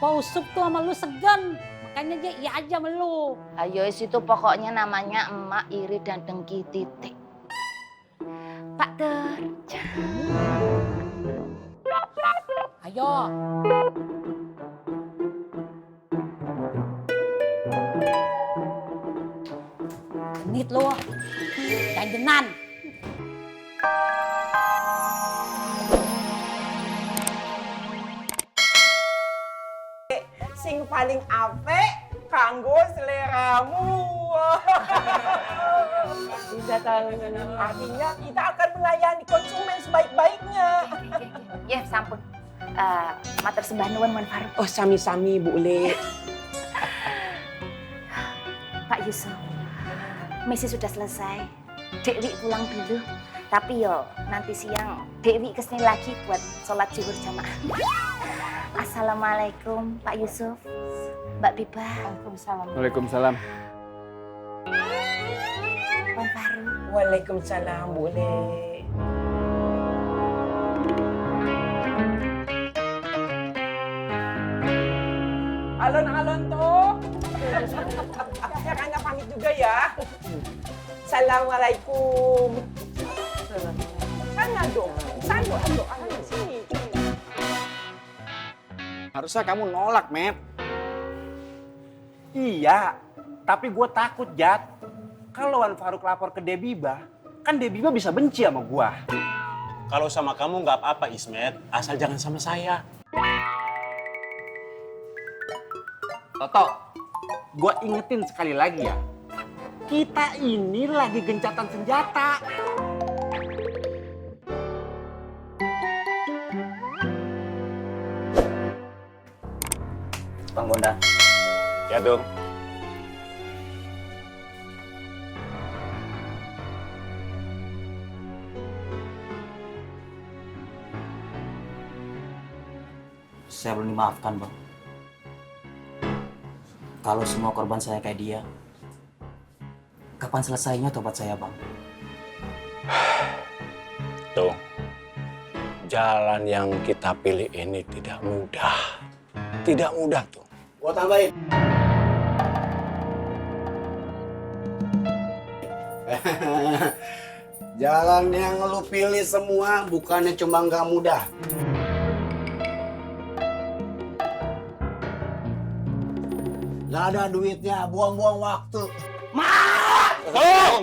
Pak Usuf tuh sama lu segan. Makanya dia iya aja sama lu. Ayo situ pokoknya namanya emak iri dan dengki titik. Pak Ter. Ayo. Genit lu. Ganjenan. Sing paling apik kanggo seleramu. Bisa tahu. Artinya kita akan melayani konsumen sebaik-baiknya. Ya sampun. Matur sembah nuwun Mon Faruk. Oh, sami-sami Bu Le. Pak Yusuf, misi sudah selesai. Dewi pulang dulu. Tapi yo nanti siang Dewi kesini lagi buat sholat zuhur jamaah. Assalamualaikum Pak Yusuf, Mbak Biba. Waalaikumsalam. Waalaikumsalam. Mon Faruk. Waalaikumsalam Bu Le. Alon-alon tuh. Anda pamit juga ya. Assalamualaikum. Sana dong. Sana sini. Harusnya kamu nolak, Met. Iya, tapi gue takut, Jat. Kalau Wan Faruk lapor ke Debiba, kan Debiba bisa benci sama gue. Kalau sama kamu nggak apa-apa, Ismet. Asal jangan sama saya. Toto, gue ingetin sekali lagi ya. Kita ini lagi gencatan senjata. Bang Bondan. Ya, Tung. Saya belum dimaafkan, Bang. Kalau semua korban saya kayak dia, kapan selesainya tobat saya, Bang? Tuh, jalan yang kita pilih ini tidak mudah. Tidak mudah, tuh. Gue tambahin. Jalan yang lu pilih semua bukannya cuma nggak mudah. Gak ada duitnya, buang-buang waktu.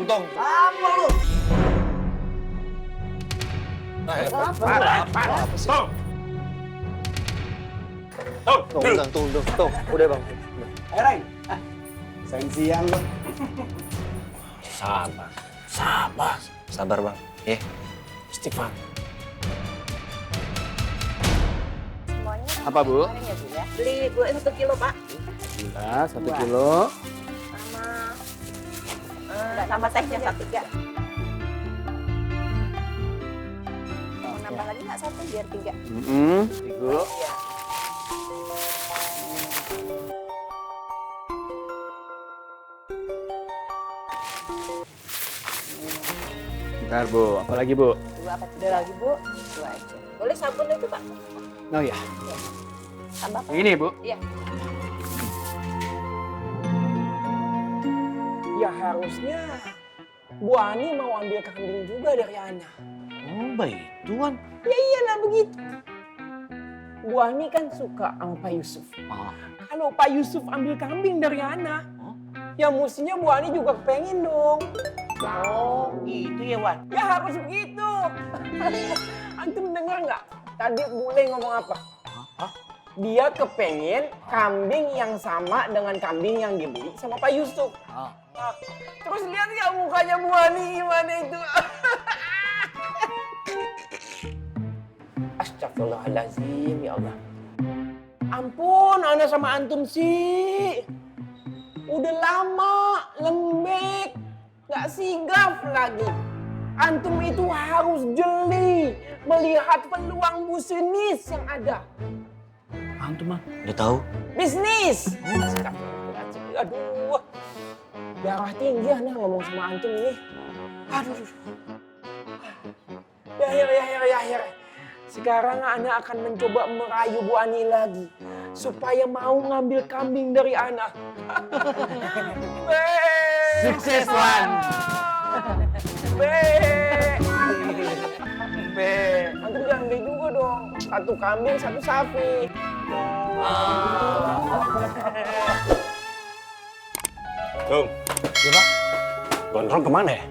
Tong. Apa lu? Parah. Tong. Tuh, udah Bang. Ray, siang lu. Sabar. Sabar Bang. Istighfar. Semuanya Apa, Bu? kemarin ya, Bu ya? Beli gula 1 kilo, Pak. Gula 1 kilo. Enggak tambah tehnya 1 ya. Mau nambah lagi nggak 1 biar 3? Tiga. Bentar, Bu. Apa lagi, Bu? 2 apa 3 lagi, Bu? 2 aja. Boleh sabun itu, Pak? Oh ya. Tambah, Pak? Yang ini, Bu. Iya. Ya harusnya Bu Ani mau ambil kambing juga dari Ana. Oh, baik. Tuan. Ya iyalah begitu. Bu Ani kan suka sama Pak Yusuf. Kalau Pak Yusuf ambil kambing dari Ana, ya mestinya Bu Ani juga pengen dong. Oh, gitu ya, Wan. Ya harus begitu. Antum dengar nggak? Tadi Bule ngomong apa? Dia kepengen kambing yang sama dengan kambing yang dibeli sama Pak Yusuf. Nah, terus lihat ya mukanya Bu Ani gimana itu. Astagfirullahaladzim, ya Allah. Ampun, Ana sama antum sih. Udah lama, lembek, gak sigap lagi. Antum itu harus jeli, melihat peluang bisnis yang ada. Antum, Bang. Udah tahu? Bisnis! Aduh, darah tinggi Ana ngomong sama antum ini. Aduh. Ya. Sekarang Ana akan mencoba merayu Bu Ani lagi. supaya mau ngambil kambing dari Ana. Sukses, Wan. Antum jangan beli juga dong. Satu kambing, satu sapi. Tung. Ya bang? Gondrong kemana ya?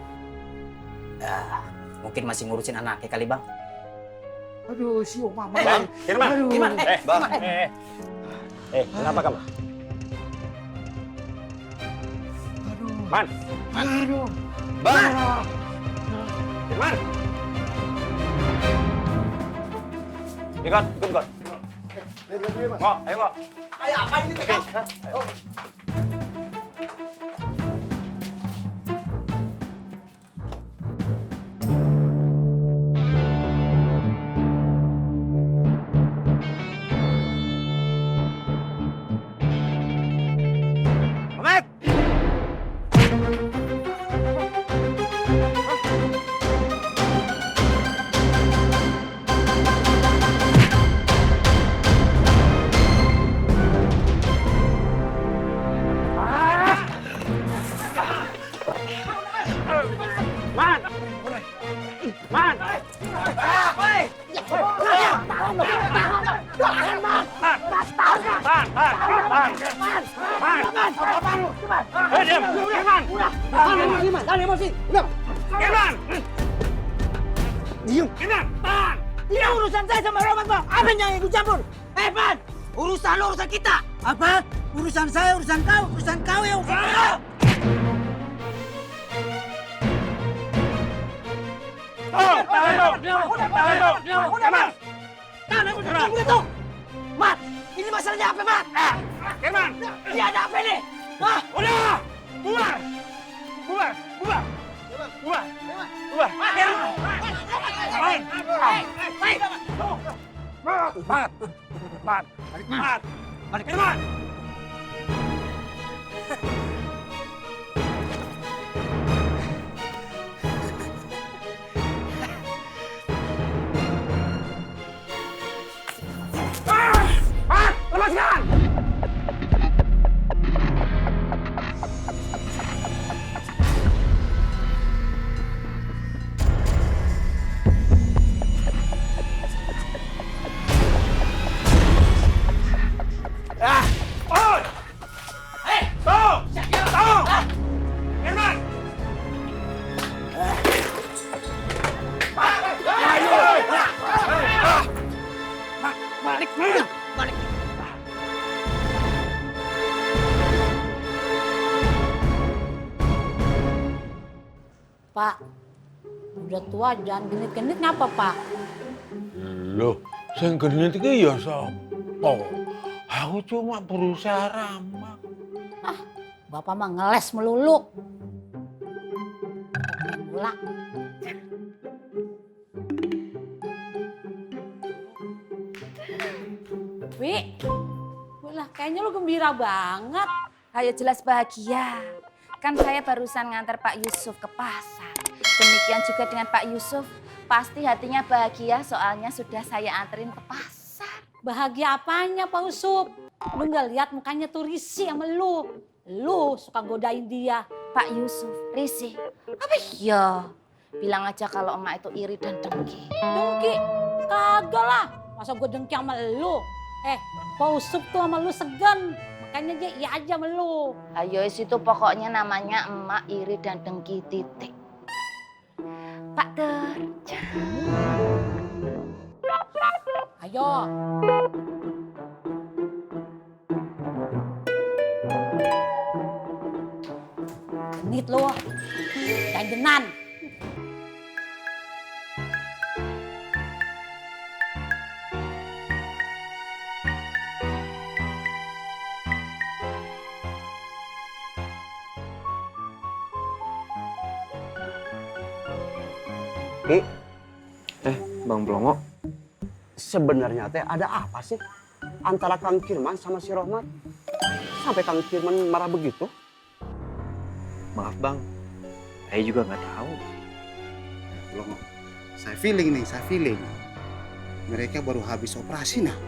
Mungkin masih ngurusin anaknya kali bang. Aduh, si Oma. Bang, Firman. Firman, Bang. Kenapa kamu? Man. Aduh. Bang. Firman. Ikut. Kok, ayo kok. Kayak apa ini teh? Mamet! Ini urusan saya sama Roman, Bang. Apa yang ikut campur? Man! Urusan lo, urusan kita. Apa? Urusan saya, urusan kau ya urusan kau. Tahan, Mat, ini masalahnya apa, Mat? Firman! Ini ada apa nih? Hah? Udah! Bubar! Firman! Lepaskan! Pak, udah tua jangan genit-genit ngapa Pak? Loh, saya genit iki ya sopo? Aku cuma berusaha ramah. Bapak mah ngeles melulu. Pulang. Wi, lah kayaknya lu gembira banget. Ayo jelas bahagia. Kan saya barusan ngantar Pak Yusuf ke pasar. Demikian juga dengan Pak Yusuf. Pasti hatinya bahagia soalnya sudah saya anterin ke pasar. Bahagia apanya Pak Usup? Lu nggak lihat mukanya tuh risih sama lu. Lu suka godain dia. Pak Yusuf, risih. Apa iya? Bilang aja kalau emak itu iri dan dengki. Dengki? Kagak lah. Masa gue dengki sama lu? Pak Usup tuh sama lu segan. Makanya dia iya aja sama lu. Ayo itu pokoknya namanya emak iri dan dengki titik. Pak Ter. Ayo. Genit lu. Jangan. Bang Blongo, sebenarnya teh ada apa sih antara Kang Firman sama si Rohmat? Sampai Kang Firman marah begitu? Maaf bang, saya juga nggak tahu. Blongo, saya feeling. Mereka baru habis operasi nah.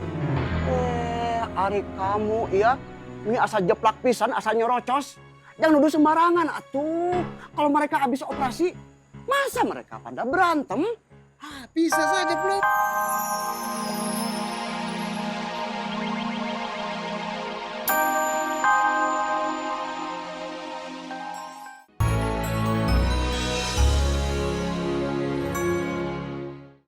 Hari kamu ya, ini asal jeplak pisan, asal nyerocos. Jangan nuduh sembarangan atuh. Kalau mereka habis operasi, masa mereka pada berantem? Bisa saja, Bro.